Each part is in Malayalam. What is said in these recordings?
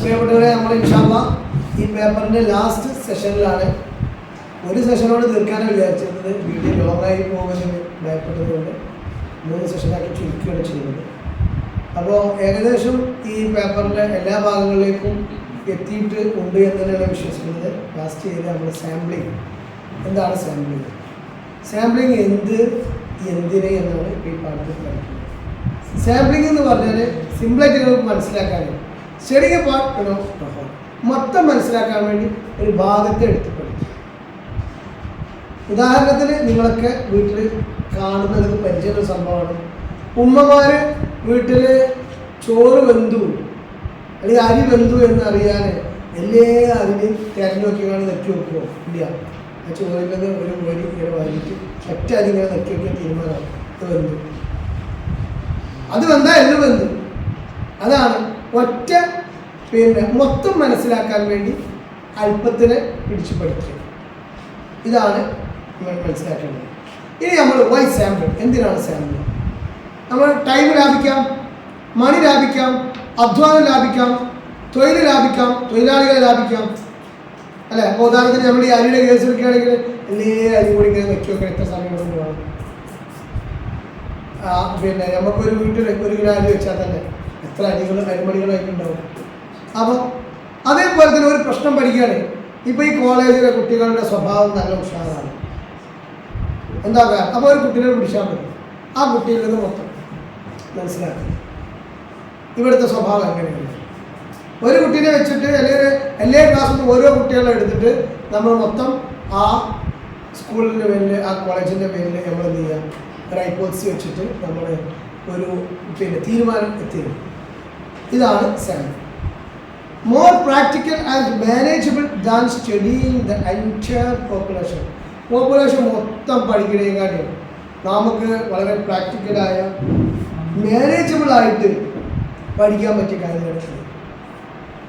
പ്രിയപ്പെട്ടവരെ, നമ്മൾ ഇൻഷാല്ലാ ഈ പേപ്പറിൻ്റെ ലാസ്റ്റ് സെഷനിലാണ്. ഒരു സെഷനോട് തീർക്കാനാണ് വിചാരിച്ചിരുന്നത്. വീഡിയോ ലോങ്ങായി പോകുന്നതിന് ഭയപ്പെട്ടതുകൊണ്ട് 3 സെഷനാക്കി ചുരുക്കുകയാണ് ചെയ്യുന്നത്. അപ്പോൾ ഏകദേശം ഈ പേപ്പറിൻ്റെ എല്ലാ ഭാഗങ്ങളിലേക്കും എത്തിയിട്ട് ഉണ്ട് എന്ന് തന്നെയാണ് വിശ്വസിക്കുന്നത്. ലാസ്റ്റ് ചെയ്ത് നമ്മൾ സാമ്പിളിങ്. എന്താണ് സാമ്പിളിങ്? സാമ്പിളിങ് എന്തിനെ എന്നാണ് ഈ പാഠത്തിൽ പഠിക്കുന്നത്. സാമ്പിളിംഗ് എന്ന് പറഞ്ഞാൽ സിമ്പിളായിട്ട് നിങ്ങൾക്ക് മനസ്സിലാക്കാൻ സ്റ്റഡിങ് എ പാർട്ട് മൊത്തം മനസ്സിലാക്കാൻ വേണ്ടി ഒരു ഭാഗത്തെ എടുത്ത് പഠിക്കും. ഉദാഹരണത്തിന് നിങ്ങളൊക്കെ വീട്ടിൽ കാണുന്നത് പരിചയമുള്ള സംഭവമാണ്. ഉമ്മമാർ വീട്ടിൽ ചോറ് വെന്തു അല്ലെങ്കിൽ അരി വെന്തു എന്നറിയാൻ എല്ലാ അരിയും തിരഞ്ഞു നോക്കിയാണ് നെക്കി വെക്കുമോ? ഇല്ല. ആ ചോറിൻ്റെ ഒരു വരി ഇങ്ങനെ വാങ്ങിയിട്ട് ഒറ്റ അരി ഇങ്ങനെ നെക്കി വെക്കാൻ തീരുമാനമാണ്. അത് വെന്തു, അത് വെന്താ എല്ലാം വെന്തു. അതാണ് ഒറ്റ മൊത്തം മനസ്സിലാക്കാൻ വേണ്ടി അല്പത്തിന് പിടിച്ചു പഠിക്കുക. ഇതാണ് മനസ്സിലാക്കേണ്ടത്. ഇനി നമ്മൾ വൈ സാമ്പിൾ. എന്തിനാണ് സാമ്പിൾ? നമ്മൾ ടൈം ലാഭിക്കാം, മണി ലാഭിക്കാം, അധ്വാനം ലാഭിക്കാം, തൊഴിൽ ലാഭിക്കാം, തൊഴിലാളികളെ ലാഭിക്കാം, അല്ലേ? ഉദാഹരണത്തിന് നമ്മൾ ഈ അരിയുടെ കേസ് എടുക്കുകയാണെങ്കിൽ എല്ലാ അരി കൂടി ഇങ്ങനെ വെക്കി വെക്കാൻ എത്ര സമയം കൊണ്ട് വേണം? നമുക്കൊരു വീട്ടിൽ 1 കിലോ അരി വെച്ചാൽ തന്നെ എത്ര അരിമണികളായിട്ട് ഉണ്ടാവും. അപ്പം അതേപോലെ തന്നെ ഒരു പ്രശ്നം പഠിക്കുകയാണ്. ഇപ്പോൾ ഈ കോളേജിലെ കുട്ടികളുടെ സ്വഭാവം നല്ല ഉഷാറാണ്. എന്താ കാരണം? അപ്പോൾ ഒരു കുട്ടീനെ പിടിച്ചാൽ മതി, ആ കുട്ടിയിൽ നിന്ന് മൊത്തം മനസ്സിലാക്കി ഇവിടുത്തെ സ്വഭാവം എങ്ങനെയാണ്. ഒരു കുട്ടീനെ വെച്ചിട്ട് അല്ലെങ്കിൽ എല്ലാ ക്ലാസ്സിൽ നിന്ന് ഓരോ കുട്ടികളെ എടുത്തിട്ട് നമ്മൾ മൊത്തം ആ സ്കൂളിൻ്റെ പേരിൽ ആ കോളേജിൻ്റെ പേരിൽ നമ്മൾ എന്ത് ചെയ്യാം, ഒരു ഹൈപ്പോത്തസിസ് വെച്ചിട്ട് നമ്മൾ ഒരു തീരുമാനം എത്തിയത്. ഇതാണ് sample. More practical and manageable than studying the entire population. Population മൊത്തം പഠിക്കുന്നതിനെക്കാട്ടും നമുക്ക് വളരെ പ്രാക്ടിക്കലായ മാനേജബിളായിട്ട് പഠിക്കാൻ പറ്റിയ കാര്യങ്ങളാണ്.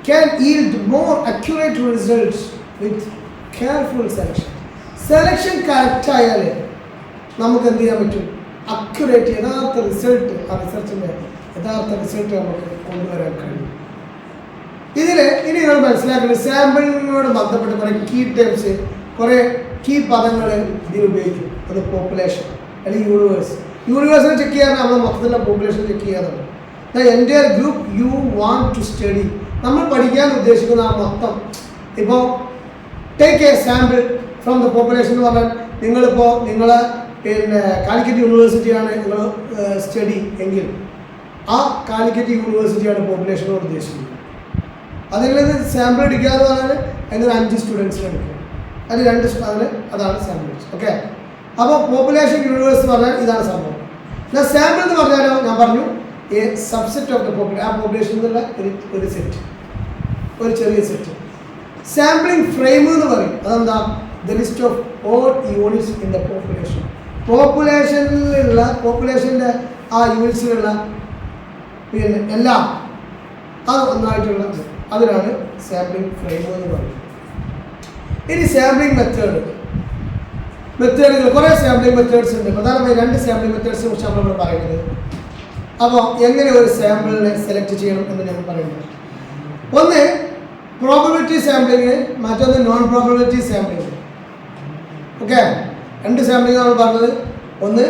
Can yield more accurate results with careful selection. Selection കറക്റ്റായാൽ നമുക്ക് എന്ത് ചെയ്യാൻ പറ്റും? അക്യുറേറ്റ് യഥാർത്ഥ റിസൾട്ട്, ആ റിസർച്ചിൻ്റെ യഥാർത്ഥ റിസൾട്ട് നമുക്ക് കൊണ്ടുവരാൻ കഴിയും. ഇതിൽ ഇനി നമ്മൾ മനസ്സിലാക്കുന്നത് സാമ്പിളിനോട് ബന്ധപ്പെട്ട് കുറേ കീ ടേംസ്, കുറേ കീ പദങ്ങൾ ഇതിൽ ഉപയോഗിക്കും. അത് പോപ്പുലേഷൻ അല്ലെങ്കിൽ യൂണിവേഴ്സ്. യൂണിവേഴ്സിനെ ചെക്ക് ചെയ്യാൻ നമ്മൾ മൊത്തത്തിലുള്ള പോപ്പുലേഷൻ ചെക്ക് ചെയ്യാറുണ്ട്. The entire group you want to study. നമ്മൾ പഠിക്കാൻ ഉദ്ദേശിക്കുന്ന ആ മൊത്തം. ഇപ്പോൾ take a sample from the population എന്ന് പറഞ്ഞാൽ നിങ്ങളിപ്പോൾ നിങ്ങളെ കാലിക്കറ്റ് യൂണിവേഴ്സിറ്റിയാണ് നിങ്ങൾ സ്റ്റഡി എങ്കിൽ ആ കാലിക്കറ്റ് യൂണിവേഴ്സിറ്റിയാണ് പോപ്പുലേഷനോട് ഉദ്ദേശിക്കുന്നത്. അതിൽ നിന്ന് സാമ്പിൾ എടുക്കുക എന്ന് പറഞ്ഞാൽ അതിന് 5 സ്റ്റുഡൻസിനെ എടുക്കുക, അത് 2 അതാണ് സാമ്പിൾ. ഓക്കെ. അപ്പോൾ പോപ്പുലേഷൻ യൂണിവേഴ്സ് എന്ന് പറഞ്ഞാൽ ഇതാണ് സംഭവം. എന്നാൽ സാമ്പിൾ എന്ന് പറഞ്ഞാലോ ഞാൻ പറഞ്ഞു A subset of the population. ആ പോപ്പുലേഷൻ എന്നുള്ള ഒരു സെറ്റ്, ഒരു ചെറിയ സെറ്റ്. സാമ്പിളിംഗ് ഫ്രെയിം എന്ന് പറയും. അതെന്താ? The list of all units in the population. പോപ്പുലേഷൻ്റെ ആ യൂണിറ്റ്സിലുള്ള എല്ലാം അത് ഒന്നായിട്ടുള്ള അതിനാണ് സാമ്പിളിംഗ് ഫ്രെയിം എന്ന് പറയുന്നത്. ഇനി സാമ്പിളിംഗ് മെത്തേഡുകൾ കുറേ സാമ്പിളിംഗ് മെത്തേഡ്സ് ഉണ്ട്. പ്രധാനമായി 2 സാമ്പിളിംഗ് മെത്തേഡ്സിനെ കുറിച്ച് നമ്മൾ പറയുന്നത്. അപ്പോൾ എങ്ങനെ ഒരു സാമ്പിളിനെ സെലക്ട് ചെയ്യണം എന്ന് ഞാൻ പറയുന്നത്. ഒന്ന് പ്രോബബിലിറ്റി സാമ്പിളിങ്, മറ്റൊന്ന് non probability sampling. Okay. 2 sampling നമ്മൾ പറഞ്ഞത്. ഒന്ന്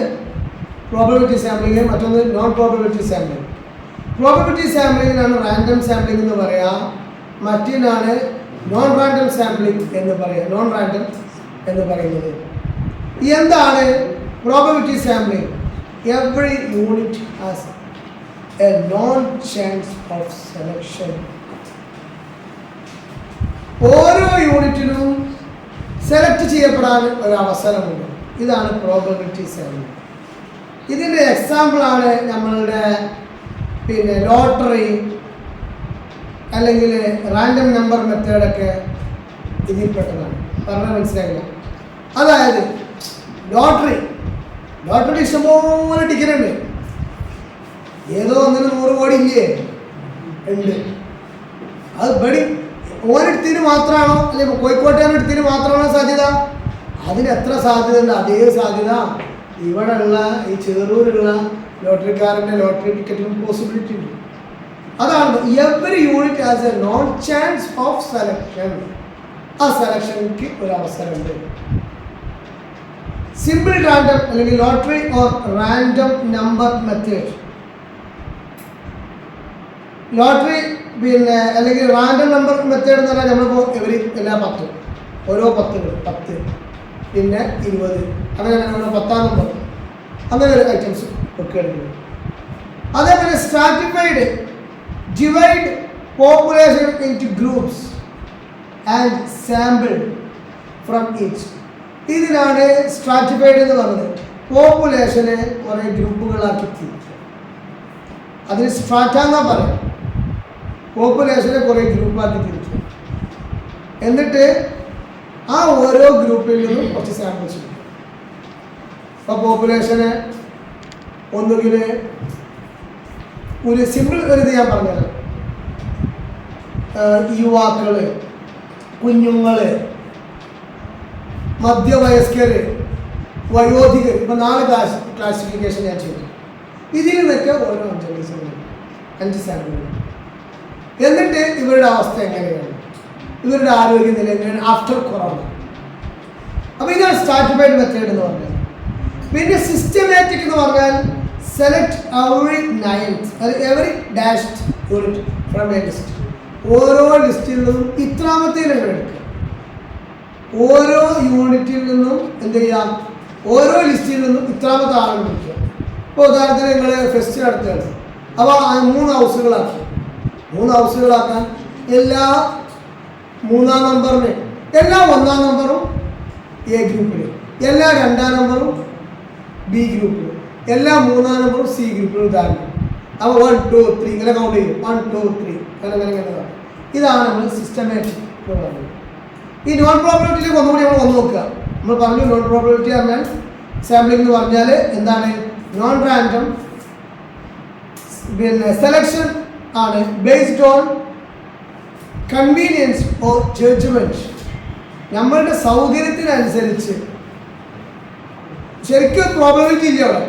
പ്രോബബിലിറ്റി സാമ്പിളിങ്, മറ്റൊന്ന് നോൺ പ്രോബബിലിറ്റി സാമ്പിളിങ്. പ്രോബബിലിറ്റി സാമ്പിളിങ്ങിനാണ് റാൻഡം സാമ്പിളിംഗ് എന്ന് പറയാം, മറ്റൊന്നാണ് നോൺ റാൻഡം സാമ്പിളിംഗ് എന്ന് പറയാം. നോൺ റാൻഡം എന്ന് പറയുന്നത് എന്താണ്? Probability sampling every unit has A non chance of selection. ഓരോ യൂണിറ്റിനും സെലക്ട് ചെയ്യപ്പെടാൻ ഒരു അവസരമുണ്ട്. ഇതാണ് പ്രോബബിലിറ്റി സാമ്പിളിംഗ്. ഇതിൻ്റെ എക്സാമ്പിളാണ് നമ്മളുടെ ലോട്ടറി അല്ലെങ്കിൽ റാൻഡം നമ്പർ മെത്തേഡൊക്കെ ഇതിൽപ്പെട്ടതാണ്. പറഞ്ഞാൽ മനസ്സിലായില്ല. അതായത് ലോട്ടറി ഇഷ്ടംപോലെ ടിക്കറ്റ് ഉണ്ട്. ഏതോ ഒന്നിന് 100 കോടി ഇല്ലേ? ഉണ്ട്. അത് ഓരെടുത്തിന് മാത്രമാണോ അല്ലെങ്കിൽ കോഴിക്കോട്ടുകാരെടുത്തിന് മാത്രമാണോ സാധ്യത? അതിന് എത്ര സാധ്യത ഉണ്ട്? അതേ സാധ്യത ഇവിടെ ഉള്ള ഈ ചെറൂരുള്ള ലോട്ടറിക്കാരൻ്റെ ലോട്ടറി ടിക്കറ്റിനും പോസിബിലിറ്റി ഉണ്ട്. അതാണ് every unit as A non chance of selection. ആ സെലക്ഷനിക്ക് ഒരു അവസരമുണ്ട്. സിമ്പിൾ റാൻഡം അല്ലെങ്കിൽ lottery or random number method. Lottery അല്ലെങ്കിൽ റാൻഡം നമ്പർ മെത്തേഡ് എന്ന് പറഞ്ഞാൽ നമ്മളിപ്പോൾ എല്ലാ 10 ഓരോ 10 പിന്നെ 20 അങ്ങനെ നമ്മൾ 10ാം നമ്പർ അങ്ങനെ ഒരു ഐറ്റംസ് വെക്കുകയാണെങ്കിൽ. അതേപോലെ stratified divide population into groups and sample from each. ഇതിനാണ് സ്ട്രാറ്റിഫൈഡ് എന്ന് പറഞ്ഞത്. പോപ്പുലേഷനെ കുറേ ഗ്രൂപ്പുകളാക്കി തിരിച്ചു. അതിന് സ്ട്രാറ്റ എന്നാ പറയാം. പോപ്പുലേഷനെ കുറേ ഗ്രൂപ്പാക്കി തിരിച്ചു. എന്നിട്ട് ആ ഓരോ ഗ്രൂപ്പിൽ നിന്നും കുറച്ച് സാമ്പിൾസ് കിട്ടും. അപ്പോൾ പോപ്പുലേഷനെ ഒന്നുകിൽ ഒരു സിമ്പിൾ ഒരു ഇത് ഞാൻ പറഞ്ഞുതരാം. യുവാക്കൾ, കുഞ്ഞുങ്ങൾ, മധ്യവയസ്കർ, വയോധികർ, ഇപ്പം 4 ക്ലാസിഫിക്കേഷൻ ഞാൻ ചെയ്തു. ഇതിൽ നിന്നൊക്കെ ഓരോ 5 സാമ്പിളുകൾ. എന്നിട്ട് ഇവരുടെ അവസ്ഥ എങ്ങനെയാണ്, ഇവരുടെ ആരോഗ്യനില എങ്ങനെയാണ് ആഫ്റ്റർ കൊറോണ. അപ്പോൾ ഇതാണ് സ്ട്രാറ്റിഫൈഡ് മെത്തേഡ് എന്ന് പറഞ്ഞാൽ. പിന്നെ സിസ്റ്റമാറ്റിക് എന്ന് പറഞ്ഞാൽ select every dashed unit from A list. ഓരോ ലിസ്റ്റിൽ നിന്നും ഇത്രാമത്തേലും എടുക്കുക. ഓരോ യൂണിറ്റിൽ നിന്നും എന്ത് ചെയ്യാം, ഓരോ ലിസ്റ്റിൽ നിന്നും ഇത്രാമത്തെ ആളുകൾ വിളിക്കുക. ഇപ്പോൾ ഉദാഹരണത്തിന് നിങ്ങൾ ഫെസ്റ്റ് നടത്തുകയാണ്. അപ്പോൾ 3 ഹൗസുകളാക്കി. 3 ഹൗസുകളാക്കാൻ എല്ലാ 3ാം നമ്പറിന്, എല്ലാ 1ാം നമ്പറും എ ഗ്രൂപ്പിൽ, എല്ലാ 2ാം നമ്പറും ബി ഗ്രൂപ്പിൽ, എല്ലാ 3ാം നമ്പറും സി ഗ്രൂപ്പിൽ. ഉദാഹരണം അപ്പോൾ 1 2 3 ഇങ്ങനെ കൗണ്ട് ചെയ്യും. 1 2 3 അങ്ങനെ. ഇതാണ് നമ്മൾ സിസ്റ്റമാറ്റിക് എന്ന് പറയുന്നത്. ഈ നോൺ പ്രോബബിലിറ്റിയിലേക്ക് ഒന്നുകൂടി നമ്മൾ വന്ന് നോക്കുക. നമ്മൾ പറഞ്ഞു നോൺ പ്രോബബിലിറ്റി പറഞ്ഞാൽ സാമ്പിളിംഗ് എന്ന് പറഞ്ഞാൽ എന്താണ്, നോൺ റാൻഡം സെലക്ഷൻ ആണ് based on convenience or judgement. നമ്മളുടെ സൗകര്യത്തിനനുസരിച്ച്, ശരിക്കും പ്രോബബിലിറ്റി ഇല്ല അവിടെ.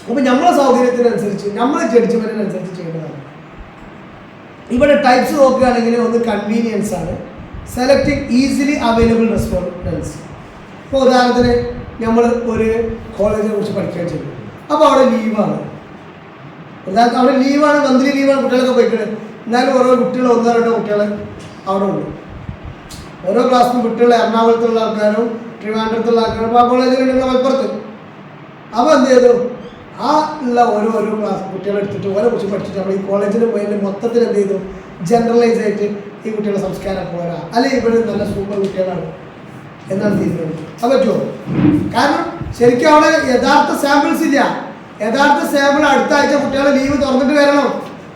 അപ്പോൾ നമ്മളെ സൗകര്യത്തിനനുസരിച്ച്, നമ്മളെ ജഡ്ജ്മെൻറ്റിനനുസരിച്ച് ചെയ്യേണ്ടതാണ്. ഇവിടെ ടൈപ്സ് നോക്കുകയാണെങ്കിൽ ഒന്ന് കൺവീനിയൻസ് ആണ്, സെലക്ടിങ് ഈസിലി അവൈലബിൾ റെസ്പോണ്ടൻസ്. ഇപ്പോൾ ഉദാഹരണത്തിന് നമ്മൾ ഒരു കോളേജിനെ കുറിച്ച് പഠിക്കാൻ ചെയ്യും. അപ്പോൾ അവിടെ ലീവാണ്, അവിടെ ലീവാണ്, മന്ത്ലി ലീവാണ്, കുട്ടികളൊക്കെ പോയിക്കുന്നത്. എന്നാലും ഓരോ കുട്ടികൾ 1-2 കുട്ടികൾ അവിടെ ഉണ്ട്. ഓരോ ക്ലാസ്സിലും കുട്ടികൾ എറണാകുളത്തുള്ള ആൾക്കാരും ട്രിവാൻഡ്രത്തുള്ള ആൾക്കാരും അപ്പോൾ ആ കോളേജിലുള്ള മലപ്പുറത്ത്. അപ്പോൾ എന്ത് ചെയ്തു, ആ ഉള്ള ഓരോ ക്ലാസ് കുട്ടികളെ എടുത്തിട്ട് ഓരോ കുറിച്ച് പഠിച്ചിട്ട് നമ്മൾ ഈ കോളേജിൽ പോയതിൻ്റെ മൊത്തത്തിൽ എന്ത് ചെയ്തു, ജനറലൈസ് ആയിട്ട് ഈ കുട്ടികളുടെ സംസ്കാരം പോരാ, അല്ലെങ്കിൽ ഇവിടെ നല്ല സൂപ്പർ കുട്ടികളാണ് എന്നാണ് തീരുമാനം. അത് പറ്റുമോ? കാരണം ശരിക്കും അവിടെ യഥാർത്ഥ സാമ്പിൾസ് ഇല്ല. യഥാർത്ഥ സാമ്പിൾ അടുത്ത ആഴ്ച കുട്ടികളെ ലീവ് തുറന്നിട്ട് വരണം.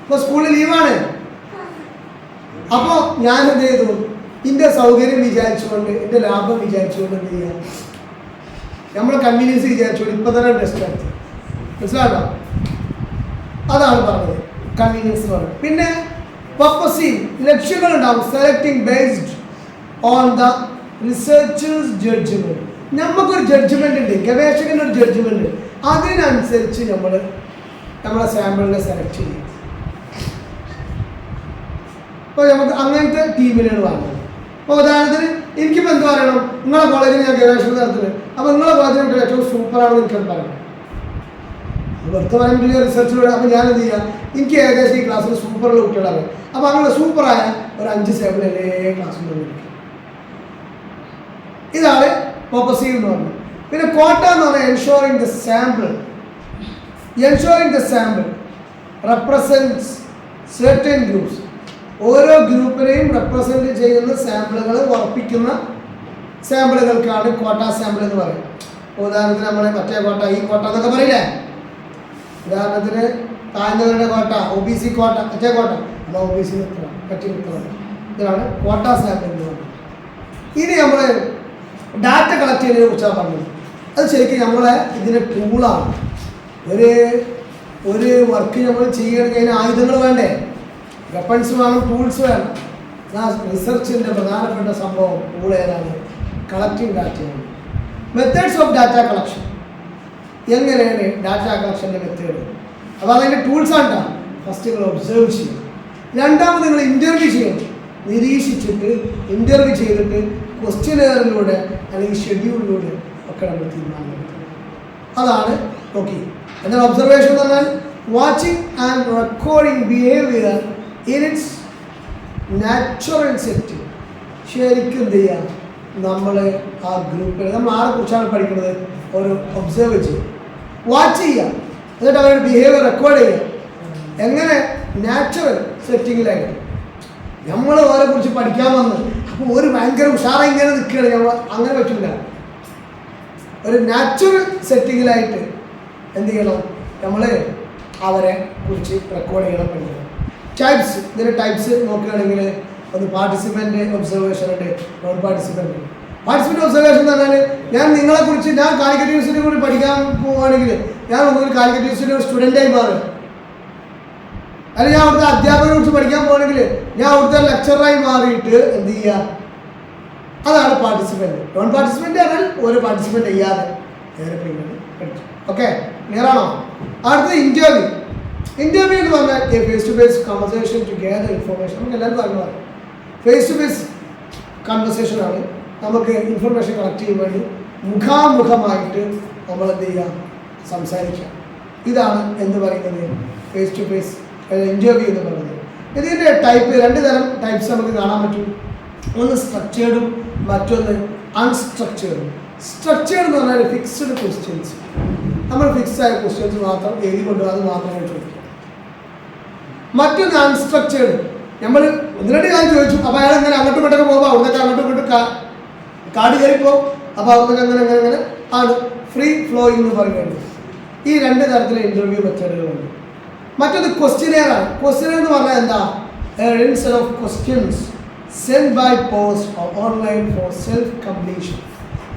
ഇപ്പോൾ സ്കൂളിൽ ലീവാണ്. അപ്പോൾ ഞാൻ എന്ത് ചെയ്തു, എൻ്റെ സൗകര്യം വിചാരിച്ചുകൊണ്ട്, എൻ്റെ ലാഭം വിചാരിച്ചുകൊണ്ട് എന്ത് ചെയ്യാം, നമ്മൾ കൺവീനിയൻസ് വിചാരിച്ചുകൊണ്ട് ഇപ്പം തന്നെ ടെസ്റ്റ് നടത്തി. മനസ്സിലാണോ? അതാണ് പറഞ്ഞത് കൺവീനിയൻസ് പറഞ്ഞത്. പിന്നെ പർപ്പസീവ് ലക്ഷ്യങ്ങളുണ്ടാവും. Selecting based on the researcher's judgment. നമുക്കൊരു ജഡ്ജ്മെൻ്റ് ഉണ്ട്, ഗവേഷകൻ്റെ ഒരു ജഡ്ജ്മെൻറ്റ്. അതിനനുസരിച്ച് നമ്മളെ സാമ്പിളിനെ സെലക്ട് ചെയ്യും. അപ്പോൾ നമുക്ക് അങ്ങനത്തെ ടീമിനാണ് വേണ്ടത്. അപ്പോൾ ഉദാഹരണത്തിന് എനിക്കിപ്പോൾ എന്ത് പറയണം, നിങ്ങളെ കോളേജിൽ ഞാൻ ഗവേഷണം നടത്തുന്നത്, അപ്പോൾ നിങ്ങളെ കോളേജിൽ ഏറ്റവും സൂപ്പറാണെന്ന് എനിക്കത് പറയണം. വെറുതെ പറയാൻ പറ്റില്ല, റിസർച്ചിലൂടെ. അപ്പോൾ ഞാൻ എന്ത് ചെയ്യാം, എനിക്ക് ഏകദേശം ഈ ക്ലാസ്സിൽ സൂപ്പറുള്ള കുട്ടികളാണ്. അപ്പോൾ അങ്ങനെ സൂപ്പറായ ഒരു 5 സാമ്പിൾ എല്ലാ ക്ലാസ്സിൽ നിന്നും. ഇതാണ് പർപ്പസീവ് എന്ന് പറഞ്ഞത്. പിന്നെ ക്വാട്ട എന്ന് പറഞ്ഞാൽ ensuring the sample represents certain groups. ഓരോ ഗ്രൂപ്പിനെയും റെപ്രസെൻറ്റ് ചെയ്യുന്ന സാമ്പിളുകൾ ഉറപ്പിക്കുന്ന സാമ്പിളുകൾക്കാണ് ക്വാട്ട സാമ്പിൾ എന്ന് പറയും. ഉദാഹരണത്തിന് നമ്മൾ മറ്റേ കോട്ട, ഈ കോട്ട എന്നൊക്കെ പറയില്ലേ. ഉദാഹരണത്തിന് താഴ്ന്നവരുടെ കോട്ട, OBC കോട്ട, മറ്റേ കോട്ട, അത് OBC പറ്റി നിൽക്കുന്നത്. ഇതാണ് കോട്ട സാമ്പിൾ എന്ന് പറയുന്നത്. ഇനി നമ്മൾ ഡാറ്റ കളക്ട് ചെയ്യുന്നതിനെ കുറിച്ചാണ് പറഞ്ഞത്. അത് ശരിക്കും നമ്മളെ ഇതിൻ്റെ ടൂളാണ്. ഒരു വർക്ക് നമ്മൾ ചെയ്യണമെങ്കിൽ അതിന് ആയുധങ്ങൾ വേണ്ടേ, വെപ്പൺസ് വേണം, ടൂൾസ് വേണം. ആ റിസർച്ചിൻ്റെ പ്രധാനപ്പെട്ട സംഭവം ടൂൾ ഏതാണ്, കളക്ടിങ് ഡാറ്റയാണ്. Methods of data collection. എങ്ങനെയാണ് ഡാറ്റ കളക്ഷൻ്റെ മെത്തേഡ്? അപ്പോൾ അതിൻ്റെ ടൂൾസാണ്. ഫസ്റ്റ് നിങ്ങൾ ഒബ്സർവ് ചെയ്യും. രണ്ടാമത് നിങ്ങൾ ഇൻ്റർവ്യൂ ചെയ്യണം. നിരീക്ഷിച്ചിട്ട് ഇൻ്റർവ്യൂ ചെയ്തിട്ട് ക്വസ്റ്റ്യനെയറിലൂടെ അല്ലെങ്കിൽ ഷെഡ്യൂളിലൂടെ ഒക്കെ നമ്മൾ തീരുമാനമെടുക്കണം. അതാണ് നോക്കി. എന്നാൽ ഒബ്സർവേഷൻ എന്ന് പറഞ്ഞാൽ watching and recording behaviour in its natural set. ശരിക്കും എന്ത് ചെയ്യുക, നമ്മൾ ആ ഗ്രൂപ്പിൽ നമ്മൾ ആരെ കുറിച്ചാണ് പഠിക്കുന്നത് ഒരു ഒബ്സർവ് ചെയ്യുക, വാച്ച് ചെയ്യുക, എന്നിട്ട് അവരുടെ ബിഹേവിയർ റെക്കോർഡ് ചെയ്യുക. എങ്ങനെ? നാച്ചുറൽ സെറ്റിങ്ങിലായിട്ട്. നമ്മൾ ഓരെ കുറിച്ച് പഠിക്കാൻ വന്ന് അപ്പോൾ ഒരു ഭയങ്കര ഉഷാറായി ഇങ്ങനെ നിൽക്കുകയാണ്, നമ്മൾ അങ്ങനെ പറ്റില്ല. ഒരു നാച്ചുറൽ സെറ്റിങ്ങിലായിട്ട് എന്ത് ചെയ്യണം, നമ്മൾ അവരെ കുറിച്ച് റെക്കോർഡ് ചെയ്യണം, പഠിക്കണം. ടൈപ്സ്, ഇതിൻ്റെ ടൈപ്സ് നോക്കുകയാണെങ്കിൽ ഒന്ന് പാർട്ടിസിപ്പൻ്റ് ഒബ്സർവേഷൻ ഉണ്ട്, നോൺ പാർട്ടിസിപ്പൻ്റ്. പാർട്ടിസിപ്പൻ്റ് ഒബ്സർവേഷൻ എന്ന് പറഞ്ഞാൽ ഞാൻ നിങ്ങളെക്കുറിച്ച് ഞാൻ കാലിക്കറ്റ് യൂണിവേഴ്സിറ്റിയെ കൂടി പഠിക്കാൻ പോവുകയാണെങ്കിൽ ഞാൻ ഒന്നുകിൽ കാലിക്കറ്റ് യൂണിവേഴ്സിറ്റി ഒരു സ്റ്റുഡൻ്റായി മാറുക, അല്ലെങ്കിൽ ഞാൻ അവിടുത്തെ അധ്യാപകരെ കുറിച്ച് പഠിക്കാൻ പോകണമെങ്കിൽ ഞാൻ അവിടുത്തെ ലെക്ചറായി മാറിയിട്ട് എന്ത് ചെയ്യുക, അതാണ് പാർട്ടിസിപ്പൻ്റ്. നോൺ പാർട്ടിസിപ്പൻ്റ് പറഞ്ഞാൽ ഒരു പാർട്ടിസിപ്പൻ്റ് ചെയ്യാതെ നേരെ പഠിക്കും. ഓക്കെ, ക്ലിയർ ആണോ? അടുത്തത് ഇൻ്റർവ്യൂ. ഇൻ്റർവ്യൂ എന്ന് പറഞ്ഞാൽ face to face conversation to gather information. നമുക്ക് എല്ലാവർക്കും അറിയാം, ഫേസ് ടു ഫേസ് കൺവെർസേഷനാണ്. നമുക്ക് ഇൻഫർമേഷൻ കളക്ട് ചെയ്യാൻ വേണ്ടി മുഖാമുഖമായിട്ട് നമ്മൾ എന്ത് ചെയ്യുക, സംസാരിക്കുക. ഇതാണ് എന്ത് പറയുന്നത് ഫേസ് ടു ഫേസ് ഇൻ്റർവ്യൂ എന്ന് പറയുന്നത്. ഇതിൻ്റെ ടൈപ്പ്, രണ്ട് തരം ടൈപ്സ് നമുക്ക് കാണാൻ പറ്റും. ഒന്ന് സ്ട്രക്ചേർഡും മറ്റൊന്ന് അൺസ്ട്രക്ചേർഡും. സ്ട്രക്ചേർഡ് എന്ന് പറഞ്ഞാൽ ഫിക്സ്ഡ് ക്വസ്റ്റ്യൻസ്, നമ്മൾ ഫിക്സ് ആയ ക്വസ്റ്റ്യൻസ് മാത്രം എഴുതി കൊണ്ടുപോകാൻ, അത് മാത്രമേ ചോദിക്കും. മറ്റൊന്ന് അൺസ്ട്രക്ചേർഡ്, നമ്മൾ ഒന്നിരണ്ട് കാര്യം ചോദിച്ചു, അപ്പോൾ അയാൾ അങ്ങനെ അങ്ങോട്ടും ഇങ്ങോട്ടൊക്കെ പോകുമ്പോൾ അവിടുത്തെ അങ്ങോട്ടും ഇങ്ങോട്ടും കാട് കയറിപ്പോവും, അപ്പോൾ അവിടുത്തെ അങ്ങനെ അങ്ങനെ അങ്ങനെ ആണ് ഫ്രീ ഫ്ലോയിങ് എന്ന് പറയുന്നത്. ഈ രണ്ട് തരത്തിലെ ഇൻ്റർവ്യൂ മെത്തേഡുകളുണ്ട്. മറ്റൊന്ന് ക്വസ്റ്റ്യനെയർ ആണ്. ക്വസ്റ്റ്യനെയർ എന്ന് പറഞ്ഞാൽ എന്താ, set of questions send by post or online for self completion.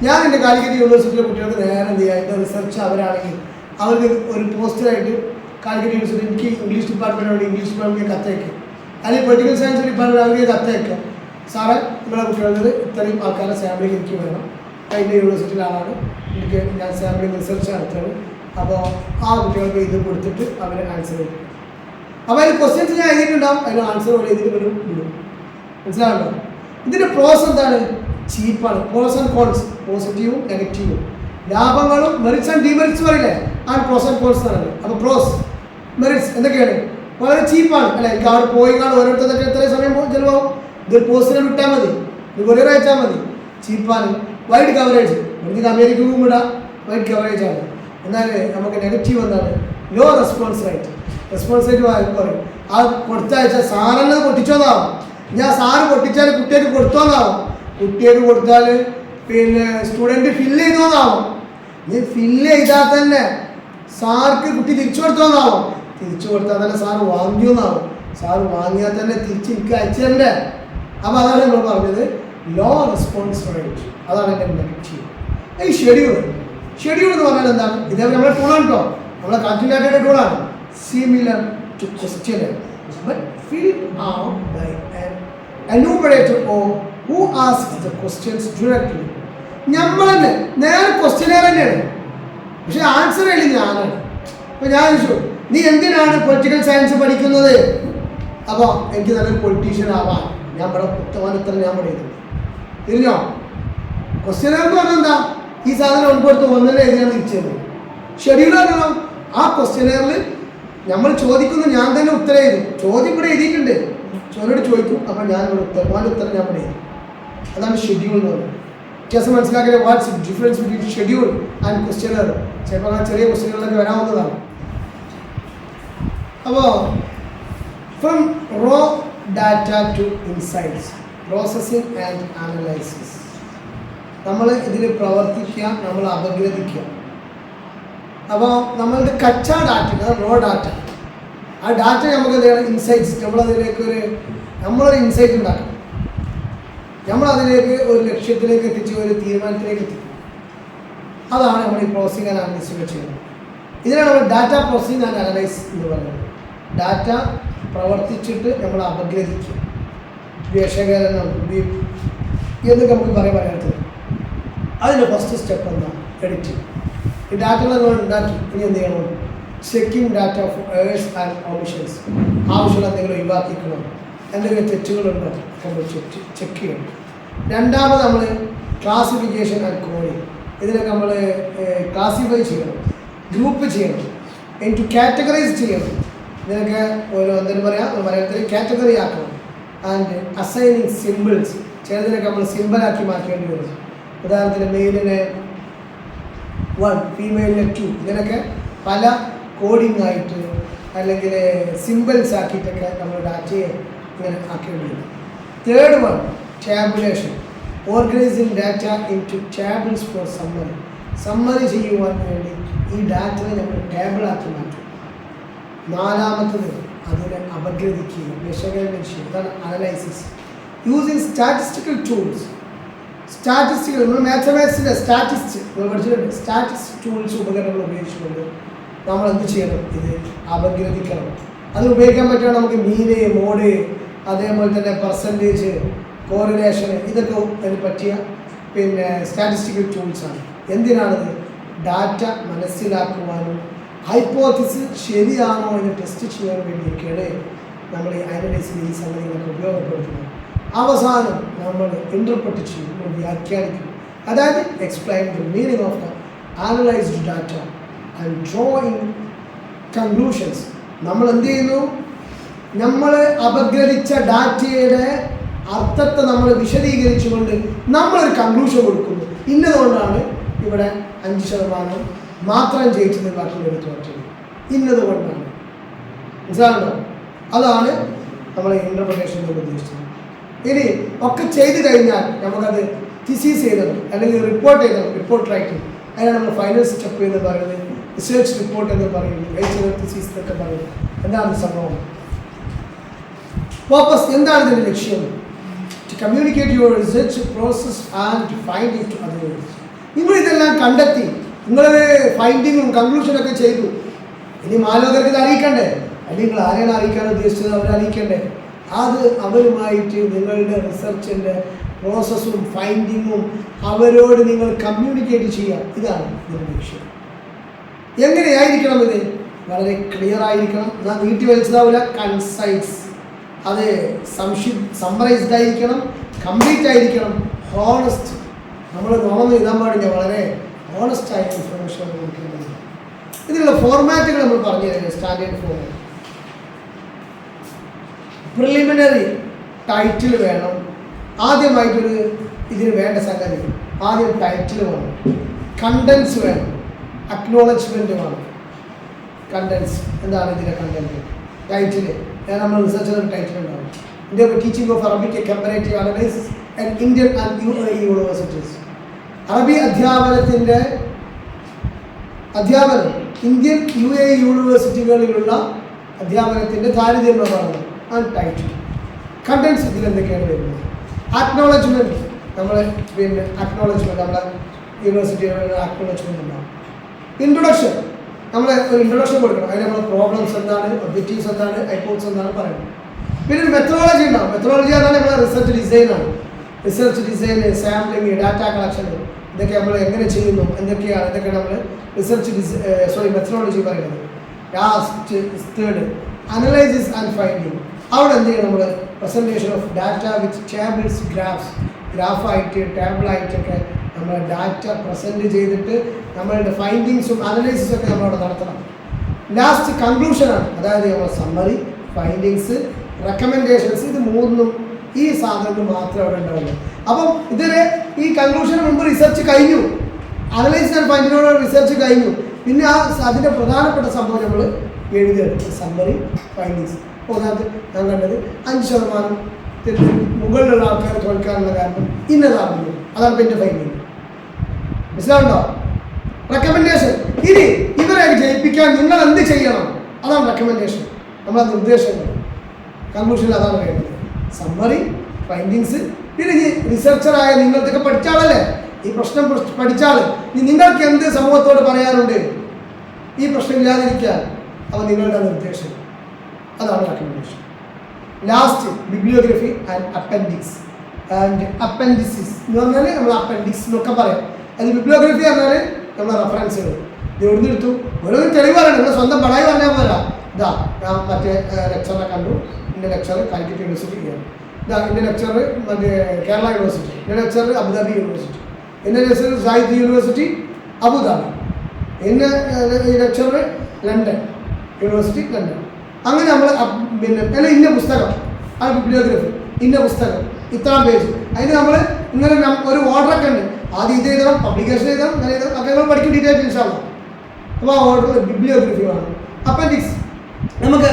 ഞാൻ എൻ്റെ കാലിക്കറ്റ് യൂണിവേഴ്സിറ്റിയിലെ കുട്ടികൾക്ക് നേരെ എന്ത് ചെയ്യുക, എൻ്റെ റിസർച്ച് അവരാണെങ്കിൽ അവർക്ക് ഒരു പോസ്റ്ററായിട്ട് കാലിക്കറ്റ് യൂണിവേഴ്സിറ്റി എനിക്ക് ഇംഗ്ലീഷ് ഡിപ്പാർട്ട്മെൻറ്റോട് ഇംഗ്ലീഷ് ഡിപ്പാർട്ട്മെൻറ്റ് കത്തയക്കുക, അല്ലെങ്കിൽ പൊളിറ്റിക്കൽ സയൻസ് ഡിപ്പാർട്ട്മെൻറ്റ് അവർക്ക് കത്തയക്കുക, സാറേ നിങ്ങളുടെ കുട്ടികളിൽ ഇത്രയും ആൾക്കാരുടെ സാമ്പിളിങ് എനിക്ക് വേണം, അതിൻ്റെ യൂണിവേഴ്സിറ്റിയിലാണ് എനിക്ക് ഞാൻ സാമ്പിളിങ് റിസർച്ച് നടത്തുന്നത്, അപ്പോൾ ആ കുട്ടികൾക്ക് ഇത് കൊടുത്തിട്ട് അവർ ആൻസർ ചെയ്യും. അപ്പോൾ അതിൽ ക്വസ്റ്റ്യൻസ് ഞാൻ എഴുതിയിട്ടുണ്ടാവും, അതിന് ആൻസർ പോലെ എഴുതിയിട്ട് വിടും. മനസ്സിലാവുണ്ടോ? ഇതിൻ്റെ പ്രോസ് എന്താണ്? ചീപ്പാണ്. പ്രോസ് ആൻഡ് കോൺസ്, പോസിറ്റീവും നെഗറ്റീവും, ലാഭങ്ങളും മെറിറ്റ്സ് ആൻഡ് ഡിമെറിറ്റ്സ് പറയില്ലേ, ആ പ്രോസ് ആൻഡ് കോൺസ് ആണ്. അപ്പോൾ പ്രോസ് മെറിറ്റ്സ് എന്തൊക്കെയാണ്? വളരെ ചീപ്പാണ് അല്ലേ, എനിക്ക് അവിടെ പോയി കാണും ഓരോരുത്തർക്ക് എത്രയും സമയം ചിലവാകും, ഇതൊരു പോസ്റ്റിനെ വിട്ടാൽ മതി, ഇത് കൊറിയർ അയച്ചാൽ മതി, ചീപ്പാണ്. വൈഡ് കവറേജ്, എനിക്ക് അമേരിക്കക്കും വിടാം, വൈഡ് കവറേജ് ആണ്. എന്നാൽ നമുക്ക് നെഗറ്റീവ് എന്താണ്? Low response rate. Response rate പറയും, ആ കൊടുത്തയച്ചാൽ സാറെന്നത് പൊട്ടിച്ചോന്നാവും, ഞാൻ സാറ് പൊട്ടിച്ചാൽ കുട്ടികൾക്ക് കൊടുത്തോന്നാവും, കുട്ടികൾക്ക് കൊടുത്താൽ പിന്നെ സ്റ്റുഡൻറ്റ് ഫില്ല് ചെയ്തോന്നാവും, നീ ഫില്ല് ചെയ്താൽ തന്നെ സാർക്ക് കുട്ടി തിരിച്ചു കൊടുത്തോന്നാവും, തിരിച്ചു കൊടുത്താൽ തന്നെ സാറ് വാങ്ങിയോന്നാവും, സാറ് വാങ്ങിയാൽ തന്നെ തിരിച്ച് എനിക്ക് അയച്ചു തരണ്ടേ. അപ്പോൾ അതാണ് നമ്മൾ പറഞ്ഞത് ലോ റെസ്പോൺസ് റേറ്റ്, അതാണ് എൻ്റെ നെഗറ്റീവ്. ഈ ഷെഡ്യൂൾ എന്ന് പറഞ്ഞാൽ എന്താണ്? ഇതേപോലെ നമ്മുടെ ടൂളാണ് കേട്ടോ, നമ്മളെ കറക്റ്റ് ഡാറ്റയുടെ ടൂളാണ്. Similar to question but filled out by an enumerator or who asks the questions directly. നമ്മൾ തന്നെ നേരെ ക്വസ്റ്റ്യനെയർ തന്നെയാണ്, പക്ഷെ ആൻസർ ആയി ഞാനാണ്. അപ്പോൾ ഞാൻ ചോദിച്ചു, നീ എന്തിനാണ് പൊളിറ്റിക്കൽ സയൻസ് പഠിക്കുന്നത്? അപ്പോൾ എനിക്ക് നല്ലൊരു പൊളിറ്റീഷ്യൻ ആവാൻ ഞാൻ ഇവിടെ ഉത്തരം ഞാൻ പഠിക്കുന്നു. തിരിഞ്ഞോ? ക്വസ്റ്റ്യനെയർ എന്ന് പറഞ്ഞാൽ എന്താ? ഈ സാധനം ഉൾപ്പെടുത്ത് ഒന്നിനെ എഴുതിയാണ് തിരിച്ചത്. ഷെഡ്യൂൾ ആകണം. ആ ക്വസ്റ്റ്യനെയറിൽ നമ്മൾ ചോദിക്കുന്നു, ഞാൻ തന്നെ ഉത്തരം എഴുതും. ചോദ്യം ഇവിടെ എഴുതിയിട്ടുണ്ട്, ചോദ്യോട് ചോദിക്കും, അപ്പോൾ ഞാൻ ഇവിടെ ഉത്തരം ഞാൻ ഇവിടെ എഴുതും. അതാണ് ഷെഡ്യൂൾ എന്ന് പറയുന്നത്. വ്യത്യാസം മനസ്സിലാക്കിയ what's difference between schedule and questionnaire. ചിലപ്പോൾ ആ ചെറിയ ക്വസ്റ്റ്യനുകളൊക്കെ വരാവുന്നതാണ്. അപ്പോൾ from raw data to insights, processing and analysis. നമ്മൾ ഇതിൽ പ്രവർത്തിക്കുക, നമ്മൾ അപഗ്രഥിക്കുക. അപ്പോൾ നമ്മളുടെ കച്ച ഡാറ്റ, റോ ഡാറ്റ, ആ ഡാറ്റ നമുക്ക് എന്താണ് ഇൻസൈറ്റ്സ്, നമ്മളൊരു ഇൻസൈറ്റ് ഉണ്ടാക്കണം, നമ്മളതിലേക്ക് ഒരു ലക്ഷ്യത്തിലേക്ക് എത്തിച്ച് ഒരു തീരുമാനത്തിലേക്ക് എത്തിക്കും. അതാണ് നമ്മൾ ഈ പ്രോസസ്സിംഗ് ആൻഡ് അനലൈസിസ് ചെയ്യുന്നത്. ഇതിനാണ് നമ്മൾ ഡാറ്റ പ്രോസസ്സിംഗ് ആൻഡ് അനലൈസ് എന്ന് പറയുന്നത്. ഡാറ്റ പ്രവർത്തിച്ചിട്ട് നമ്മൾ അപഗ്രഥിക്കും, വിശകലനം എന്നൊക്കെ നമുക്ക് പറയാത്തത്. അതിൻ്റെ ഫസ്റ്റ് സ്റ്റെപ്പ് എന്താണ്? എഡിറ്റിംഗ്. ഈ ഡാറ്റകൾ നമ്മൾ ഉണ്ടാക്കി, ഇനി എന്ത് ചെയ്യണം? Checking data for errors and omissions. ആവശ്യമുള്ള എന്തെങ്കിലും ഒഴിവാക്കിക്കണോ, എന്തെങ്കിലും തെറ്റുകളുണ്ടോ നമ്മൾ ചെക്ക് ചെയ്യണം. രണ്ടാമത് നമ്മൾ ക്ലാസിഫിക്കേഷൻ ആൻഡ് കോഡിങ്. ഇതിനൊക്കെ നമ്മൾ ക്ലാസിഫൈ ചെയ്യണം, ഗ്രൂപ്പ് ചെയ്യണം, ഇൻടു കാറ്റഗറൈസ് ചെയ്യണം. ഇതിനൊക്കെ ഓരോ എന്തെങ്കിലും പറയാം, മലയാളത്തിൽ കാറ്റഗറി ആക്കണം. ആൻഡ് അസൈനിങ് സിമ്പിൾസ്, ചിലതിനൊക്കെ നമ്മൾ സിമ്പിളാക്കി മാറ്റേണ്ടി വരും. ഉദാഹരണത്തിന് മെയിലിനെ 1, ഫീമെയിലിനെ 2, ഇതിനൊക്കെ പല കോഡിംഗ് ആയിട്ട് അല്ലെങ്കിൽ സിമ്പിൾസ് ആക്കിയിട്ടൊക്കെ നമ്മൾ ഡാറ്റയെ ഇങ്ങനെ ആക്കേണ്ടി വരും. Third one tabulation, organising data into tables for summary. Summary ചെയ്യുവാൻ വേണ്ടി ഈ ഡാറ്റയെ നമ്മൾ ടേബിളാക്കി മാറ്റും. നാലാമത്തത് അതിനെ അപഗ്രഥിക്കുക, വിശകലനം ചെയ്യുക, അതാണ് analysis. Using statistical tools. Statistical നമ്മൾ മാത്തമാറ്റിക്സിൻ്റെ നമ്മൾ പഠിച്ചിട്ടുണ്ട്. സ്റ്റാറ്റിസ്റ്റിക് ടൂൾസ് ഉപകരണങ്ങൾ ഉപയോഗിച്ചുകൊണ്ട് നമ്മൾ എന്ത് ചെയ്യണം, ഇത് അപഗ്രഥിക്കണം. അത് ഉപയോഗിക്കാൻ പറ്റുക നമുക്ക് മീന്, മോഡ്, അതേപോലെ തന്നെ പെർസെൻറ്റേജ്, കോറിലേഷൻ, ഇതൊക്കെ അതിന് പറ്റിയ സ്റ്റാറ്റിസ്റ്റിക്കൽ ടൂൾസാണ്. എന്തിനാണത്? ഡാറ്റ മനസ്സിലാക്കുവാനും ഹൈപ്പോത്തിസിസ് ശരിയാണോ എന്ന് ടെസ്റ്റ് ചെയ്യാൻ വേണ്ടിയൊക്കെയാണ് നമ്മൾ ഈ അനലൈസിൽ ഈ സംഗതികളൊക്കെ ഉപയോഗപ്പെടുത്തുന്നത്. അവസാനം നമ്മൾ ഇൻ്റർപ്രറ്റ് ചെയ്യും, വ്യാഖ്യാനിക്കും. അതായത് explain the meaning of the analysed data and drawing conclusions. നമ്മൾ എന്ത് ചെയ്യുന്നു? നമ്മൾ അപഗ്രഥിച്ച ഡാറ്റയുടെ അർത്ഥത്തെ നമ്മൾ വിശദീകരിച്ചുകൊണ്ട് നമ്മളൊരു കൺക്ലൂഷൻ കൊടുക്കുന്നു. ഇന്നതുകൊണ്ടാണ് ഇവിടെ 5% മാത്രം ജയിച്ചത്, ബാക്കിയുള്ളവർ തോറ്റത് ഇന്നതുകൊണ്ടാണ്. മനസ്സിലാണല്ലോ? അതാണ് നമ്മൾ ഇൻ്റർപ്രിട്ടേഷൻ കൊണ്ട് ഉദ്ദേശിച്ചത്. ഇനി ഒക്കെ ചെയ്ത് കഴിഞ്ഞാൽ നമുക്കത് തിസീസ് ചെയ്തത് അല്ലെങ്കിൽ റിപ്പോർട്ട് ചെയ്തത്, റിപ്പോർട്ട് റൈറ്റിംഗ്, അതിനാണ് നമ്മൾ ഫൈനൽ സ്റ്റെപ്പ് എന്ന് പറയുന്നത്. റിസർച്ച് റിപ്പോർട്ട് എന്ന് പറയുന്നത്, തിസീസ് എന്നൊക്കെ പറയുന്നത്. എന്താണ് സംഭവം? പർപ്പസ് എന്താണ് ഇതിൻ്റെ ലക്ഷ്യം? To communicate your research process and to find it to others. നിങ്ങൾ ഇതെല്ലാം കണ്ടെത്തി, നിങ്ങൾ ഫൈൻഡിങ്ങും കൺക്ലൂഷനൊക്കെ ചെയ്തു. ഇനി മാലോകർക്ക് ഇത് അറിയിക്കണ്ടേ? അല്ലെങ്കിൽ നിങ്ങൾ ആരെയാണ് അറിയിക്കാൻ ഉദ്ദേശിച്ചത് അവരെ അറിയിക്കണ്ടേ? അത് അവരുമായിട്ട് നിങ്ങളുടെ റിസർച്ചിൻ്റെ പ്രോസസ്സും ഫൈൻഡിങ്ങും അവരോട് നിങ്ങൾ കമ്മ്യൂണിക്കേറ്റ് ചെയ്യുക. ഇതാണ് ഇതിൻ്റെ ലക്ഷ്യം. എങ്ങനെയായിരിക്കണം ഇത്? വളരെ ക്ലിയർ ആയിരിക്കണം, എന്നാൽ നീട്ടി വലിച്ചതാവില്ല. കൺസൈസ്, അത് സമ്മറൈസ്ഡ് ആയിരിക്കണം, കംപ്ലീറ്റ് ആയിരിക്കണം, ഹോണസ്റ്റ്. നമ്മൾ നോണമെന്ന് എഴുതാൻ പാടില്ല, വളരെ ഹോണസ്റ്റ് ആയ ഇൻഫർമേഷൻ കൊടുക്കേണ്ടത്. ഇതിനുള്ള ഫോർമാറ്റുകൾ നമ്മൾ പറഞ്ഞു തരുന്നത്. Standard format. പ്രിലിമിനറി ടൈറ്റിൽ വേണം. ആദ്യമായിട്ടൊരു ഇതിന് വേണ്ട സംഗതി, ആദ്യം ടൈറ്റിൽ വേണം, കണ്ടൻസ് വേണം, അക്നോളജ്മെൻറ്റ് വേണം. കണ്ടൻസ് എന്താണ് ഇതിൻ്റെ കണ്ടൻറ്റ്? ടൈറ്റിൽ നമ്മൾ റിസർച്ചിൽ ടൈറ്റിൽ ഉണ്ടാവും. India teaching of Arabic comparative analysis and Indian and UAE universities. അറബി അധ്യാപനം ഇന്ത്യൻ UAE യൂണിവേഴ്സിറ്റികളിലുള്ള അധ്യാപനത്തിൻ്റെ താരതമ്യമാണ് ആൻഡ് ടൈറ്റിൽ. കണ്ടൻസ് ഇതിൽ എന്തൊക്കെയാണ് വരുന്നത്? അക്നോളജ്മെൻറ്റ്, നമ്മൾ അക്നോളജ്മെൻറ്റ്, നമ്മളെ യൂണിവേഴ്സിറ്റികളിൽ അക്നോളജ്മെൻറ്റ് ഉണ്ടാവും. ഇൻട്രൊഡക്ഷൻ, നമ്മൾ ഒരു ഇൻട്രൊഡക്ഷൻ കൊടുക്കണം. അതിന് നമ്മൾ പ്രോബ്ലംസ് എന്താണ്, ഒബ്ജക്റ്റീവ്സ് എന്താണ്, ഹൈപ്പോത്തസിസ് എന്താണ് പറയുന്നത്. പിന്നെ ഒരു മെത്തഡോളജി ഉണ്ടാവും. മെത്തഡോളജി പറഞ്ഞാൽ നമ്മളെ റിസർച്ച് ഡിസൈനാണ്. Research design, sampling, data collection, ഇതൊക്കെ നമ്മൾ എങ്ങനെ ചെയ്യുന്നു, എന്തൊക്കെയാണ്, ഇതൊക്കെ നമ്മൾ റിസർച്ച് മെത്തഡോളജി പറയുന്നത്. Last third analysis and finding. അവിടെ എന്ത് ചെയ്യണം? നമ്മൾ presentation of data with tables, ഗ്രാഫായിട്ട് ടേബിളായിട്ടൊക്കെ നമ്മൾ ഡാറ്റ പ്രസൻറ്റ് ചെയ്തിട്ട് നമ്മളുടെ ഫൈൻഡിങ്സും അനലൈസിസും ഒക്കെ നമ്മളവിടെ നടത്തണം. ലാസ്റ്റ് കൺക്ലൂഷനാണ്, അതായത് നമ്മൾ സമ്മറി, ഫൈൻഡിങ്സ്, റെക്കമെൻഡേഷൻസ്. ഇത് മൂന്നും ഈ സാധനങ്ങൾ മാത്രമേ അവിടെ ഉണ്ടാവുള്ളൂ. അപ്പം ഇതിന് ഈ കൺക്ലൂഷന് മുമ്പ് റിസർച്ച് കഴിഞ്ഞു, അനലൈസിസ് ആൻഡ് ഫൈൻഡിങ്ങിനോട് റിസർച്ച് കഴിഞ്ഞു. പിന്നെ അതിൻ്റെ പ്രധാനപ്പെട്ട സംഭവം നമ്മൾ എഴുതിയെടുക്കും, സമ്മറി, ഫൈൻഡിങ്സ്. അതിനകത്ത് ഞാൻ കണ്ടത് 5% മുകളിലുള്ള ആൾക്കാരെ തോൽക്കാനുള്ള കാരണം ഇന്നതാകുന്നു. അതാണ് എൻ്റെ ഫൈൻഡിങ്. മനസ്സിലാവുണ്ടോ? റെക്കമെൻഡേഷൻ, ഇനി ഇവരെ ജയിപ്പിക്കാൻ നിങ്ങൾ എന്ത് ചെയ്യണം, അതാണ് റെക്കമെൻഡേഷൻ, നമ്മളെ നിർദ്ദേശങ്ങൾ. കൺക്ലൂഷനിൽ അതാണ് വേണ്ടത്. Summary, findings. പിന്നെ ഈ റിസർച്ചറായ നിങ്ങൾക്കൊക്കെ പഠിച്ചാളല്ലേ, ഈ പ്രശ്നം പഠിച്ചാൽ നിങ്ങൾക്ക് എന്ത് സമൂഹത്തോട് പറയാനുണ്ട്, ഈ പ്രശ്നം ഇല്ലാതിരിക്കാൻ, അവ നിങ്ങളുടെ നിർദ്ദേശം. അതാണ് recommendation. Last bibliography and appendix and appendices എന്ന് പറഞ്ഞാൽ നമ്മൾ അപ്പൻഡിക്സ് എന്നൊക്കെ പറയാം. അത് ബിബ്ലിയോഗ്രഫി പറഞ്ഞാൽ നമ്മളെ റെഫറൻസുകൾ. ഇത് എവിടുന്ന് എടുത്തു? ഓരോന്നും തെളിവ് പറയണം. നിങ്ങൾ സ്വന്തം പടായി പറഞ്ഞാൽ പോരാ, ഇതാ ഞാൻ മറ്റേ ലെക്ചറിനെ കണ്ടു, എൻ്റെ ലെക്ചർ കാലിക്കറ്റ് യൂണിവേഴ്സിറ്റി ചെയ്യാം, ഇതാ എൻ്റെ ലെക്ചർ മറ്റേ കേരള യൂണിവേഴ്സിറ്റി, എൻ്റെ ലെക്ചർ അബുദാബി യൂണിവേഴ്സിറ്റി, എൻ്റെ ലെക്ചർ സാഹിത്യ യൂണിവേഴ്സിറ്റി അബുദാബി, എൻ്റെ ലെക്ചർ ലണ്ടൻ യൂണിവേഴ്സിറ്റി ലണ്ടൻ. അങ്ങനെ നമ്മൾ പിന്നെ അല്ല ഇന്ന പുസ്തകം ആ ബിബ്ലിയോഗ്രഫി, ഇന്ന പുസ്തകം ഇത്രാം പേജ്, അതിന് നമ്മൾ ഇങ്ങനെ ഒരു ഓർഡറൊക്കെ ഉണ്ട്. ആദ്യം ഇത് എഴുതണം, പബ്ലിക്കേഷൻ എഴുതണം, അങ്ങനെ എഴുതണം, ഒക്കെ നമ്മൾ പഠിക്കും ഡീറ്റെയിൽ ഇൻഷാല്ലാ. അപ്പോൾ ആ ഓർഡർ ബിബ്ലിയോഗ്രഫി വേണം. അപ്പൻഡിക്സ് നമുക്ക്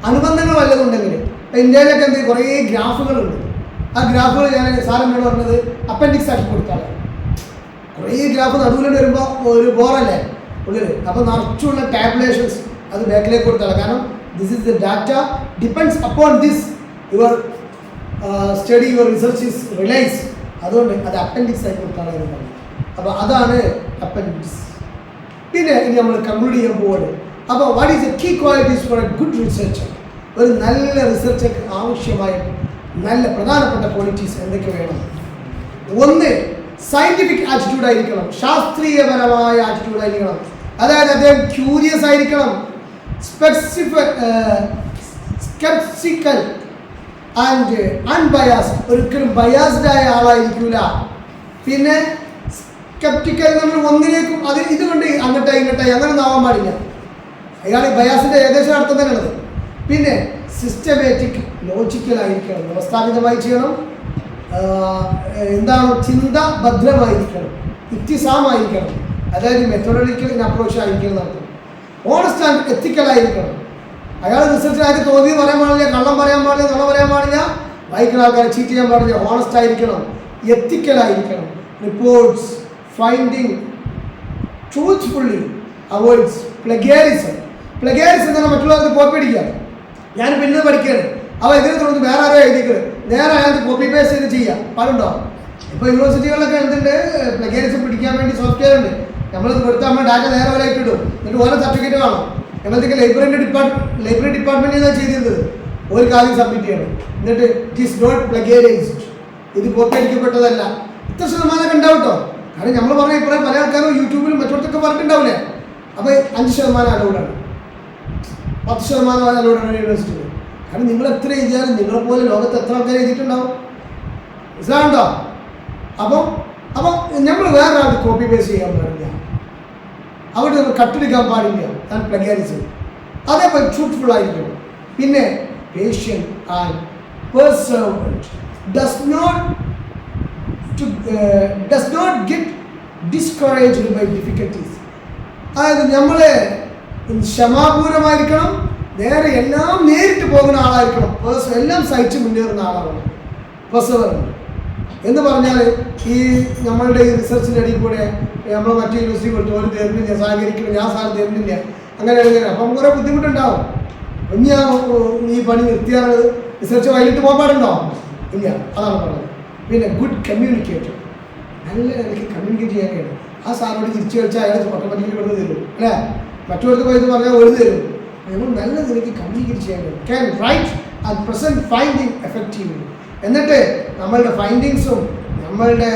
അനുബന്ധങ്ങൾ വല്ലതും ഉണ്ടെങ്കിൽ ഇന്ത്യയിലൊക്കെ എന്ത് കുറേ ഗ്രാഫുകളുണ്ട്. ആ ഗ്രാഫുകൾ ഞാൻ സാറമ്മയോട് പറഞ്ഞത് അപ്പൻഡിക്സ് ആക്കി കൊടുത്താൽ കുറേ ഗ്രാഫ് നടുവിലോട്ട് വരുമ്പോൾ ഒരു ബോറല്ലേ ഉള്ളിൽ, അപ്പോൾ നിറച്ചുള്ള ടാബുലേഷൻസ് അത് ബാക്കിലേക്ക് കൊടുത്താൽ. കാരണം this is the data depends upon this your study your research is റിലൈസ്. അതുകൊണ്ട് അത് അപ്പൻഡിക്സ് ആയി കൊടുത്താണ് എന്ന് പറഞ്ഞു. അപ്പോൾ അതാണ് അപ്പൻഡിക്സ്. പിന്നെ ഇനി നമ്മൾ കൺക്ലൂഡ് ചെയ്യാൻ പോവാണ്. അപ്പോൾ what is the key qualities for a good researcher? ഒരു നല്ല റിസർച്ചർക്ക് ആവശ്യമായ നല്ല പ്രധാനപ്പെട്ട ക്വാളിറ്റീസ് എന്തൊക്കെ വേണം? ഒന്ന്, സയന്റിഫിക് ആറ്റിറ്റ്യൂഡ് ആയിരിക്കണം, ശാസ്ത്രീയപരമായ ആറ്റിറ്റ്യൂഡ് ആയിരിക്കണം. അതായത് അദ്ദേഹം ക്യൂരിയസ് ആയിരിക്കണം, സ്കെപ്റ്റിക്കൽ ആൻഡ് അൺബയാസ്ഡ്, ഒരിക്കലും ബയാസ്ഡ് ആയ ആളായിരിക്കില്ല. പിന്നെ സ്കെപ്റ്റിക്കൽ നമ്മൾ ഒന്നിലേക്കും അത് ഇതുകൊണ്ട് അങ്ങോട്ടായി ഇങ്ങോട്ടായി അങ്ങനെ ഒന്നും ആവാൻ പാടില്ല. അയാൾ ബയാസിൻ്റെ ഏകദേശം അർത്ഥം തന്നെയുള്ളത്. പിന്നെ സിസ്റ്റമാറ്റിക് ലോജിക്കൽ ആയിരിക്കണം, വ്യവസ്ഥാപിതമായി ചെയ്യണം. എന്താണ് ചിന്ത ഭദ്രമായിരിക്കണം, യുക്തിസാമായിരിക്കണം, അതായത് മെത്തഡോളജിക്കൽ അപ്രോച്ച് ആയിരിക്കണം നടത്തും. ഓണസ്റ്റ് ആൻഡ് എത്തിക്കലായിരിക്കണം. അയാൾ റിസർച്ചിനായിട്ട് തോന്നി പറയാൻ പാടില്ല, കള്ളം പറയാൻ പാടില്ല, നുണ പറയാൻ പാടില്ല, വായിക്കുന്ന ആൾക്കാരെ ചീറ്റ് ചെയ്യാൻ പാടില്ല. ഓണസ്റ്റ് ആയിരിക്കണം, എത്തിക്കലായിരിക്കണം. Reports finding truthfully, avoids plagiarism. Plagiarism എന്ന് പറഞ്ഞാൽ മറ്റുള്ളവർക്ക് കോപ്പി അടിക്കുക. ഞാൻ പിന്നെ പഠിക്കുകയാണ്, അവ ഇതിനെ തുടർന്ന് വേറെ ആരോ എഴുതിക്കുന്നത് നേരെ അയാൾക്ക് കോപ്പി പേസ്റ്റ് ചെയ്ത് ചെയ്യാം, പാടുണ്ടോ? ഇപ്പോൾ യൂണിവേഴ്സിറ്റികളിലൊക്കെ എന്തുണ്ട്, പ്ലഗിയറിസം പിടിക്കാൻ വേണ്ടി സോഫ്റ്റ്വെയർ ഉണ്ട്. നമ്മൾ കൊടുത്താൽ നമ്മൾ ഡാറ്റ നേരെ വരെ ഇട്ടിടും, എന്നിട്ട് ഓരോ സർട്ടിഫിക്കറ്റ് കാണും. ഞങ്ങളത്തേക്ക് ലൈബ്രറി ഡിപ്പാർട്ട്മെൻറ്റിൽ നിന്നാണ് ചെയ്തിരുന്നത്. ഒരു കാര്യം സബ്മിറ്റ് ചെയ്യണം, എന്നിട്ട് ഇറ്റ് ഈസ് നോട്ട് പ്ലഗിയറൈസ്ഡ്, ഇത് കോപ്പി അടിക്കപ്പെട്ടതല്ല. ഇത്ര ശതമാനമൊക്കെ ഉണ്ടാവും കേട്ടോ. കാരണം നമ്മൾ പറഞ്ഞ ഇപ്പോഴും പല ആൾക്കാരും യൂട്യൂബിലും മറ്റൊക്കെ പറഞ്ഞിട്ടുണ്ടാവില്ലേ. അപ്പോൾ 5% അലൗഡാണ്, 10% അലൗഡാണ് യൂണിവേഴ്സിറ്റിയിൽ. കാരണം നിങ്ങൾ എത്ര എഴുതിയാലും നിങ്ങളെപ്പോലെ ലോകത്ത് എത്ര ആൾക്കാർ എഴുതിയിട്ടുണ്ടാവും, മനസ്സിലാവുണ്ടോ? അപ്പം നമ്മൾ വേറെ ആൾക്ക് കോപ്പി പേസ്റ്റ് ചെയ്യാൻ പാടില്ല, അവിടെ കട്ടെടുക്കാൻ പാടില്ല. ഞാൻ പ്ലഗിയറിസം. അതേപോലെ ട്രൂത്ത്ഫുൾ ആയിരിക്കണം. പിന്നെ patient and perseverant, does not get discouraged by difficulties. അതായത് നമ്മൾ ക്ഷമാപൂർവമായിരിക്കണം, നേരെ എല്ലാം നേരിട്ട് പോകുന്ന ആളായിരിക്കണം, എല്ലാം സഹിച്ച് മുന്നേറുന്ന ആളാണ് പെർസെവറൻറ്റ് എന്ന് പറഞ്ഞാൽ. ഈ നമ്മളുടെ ഈ റിസർച്ചിൻ്റെ ഇടയിൽ കൂടെ നമ്മൾ മറ്റു യൂണിവേഴ്സിറ്റി കൊടുത്തു ഒരു തരുന്നില്ല, സഹകരിക്കണം, ഞാൻ സാധനം തരുന്നില്ല, അങ്ങനെ അപ്പം കുറേ ബുദ്ധിമുട്ടുണ്ടാവും. ഇനി ഈ പണി നിർത്തിയാണ് റിസർച്ച് വൈകിട്ട് പോകാൻ പാടുണ്ടോ? ഇല്ല, അതാണ് പറഞ്ഞത്. പിന്നെ ഗുഡ് കമ്മ്യൂണിക്കേറ്റർ, നല്ല നിലയ്ക്ക് കമ്മ്യൂണിക്കേറ്റ് ചെയ്യാൻ കഴിയും. ആ സാറിനോട് തിരിച്ചു കളിച്ചാൽ അയാൾ ഓട്ടോമാറ്റിക്കലി കൊടുത്ത് തരും അല്ലേ, മറ്റൊരു പോയത് പറഞ്ഞാൽ എഴുതി തരും. നമ്മൾ നല്ല നിലയ്ക്ക് കമ്മ്യൂണിക്കേറ്റ് ചെയ്യാൻ കഴിയും. Can write and present finding effectively. എന്നിട്ട് നമ്മളുടെ ഫൈൻഡിങ്സും നമ്മളുടെ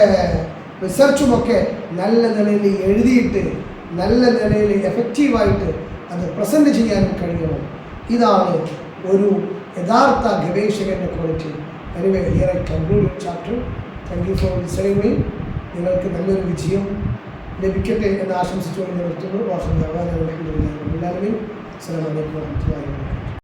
റിസർച്ചുമൊക്കെ നല്ല നിലയിൽ എഴുതിയിട്ട് നല്ല നിലയിൽ എഫക്റ്റീവായിട്ട് അത് പ്രസൻറ്റ് ചെയ്യാനും കഴിയണം. ഇതാണ് ഒരു യഥാർത്ഥ ഗവേഷകൻ്റെ quality. Anyway here I conclude chapter. Thank you for listening me. നിങ്ങൾക്ക് നല്ലൊരു വിജയം ലഭിക്കട്ടെ എന്ന് ആശംസിച്ചുകൊണ്ട് നിർത്തുന്നു. വാസന്താവാൻ അസ്സലാമു അലൈക്കും വറഹ്മത്തുള്ളാഹി വബറകാതുഹു.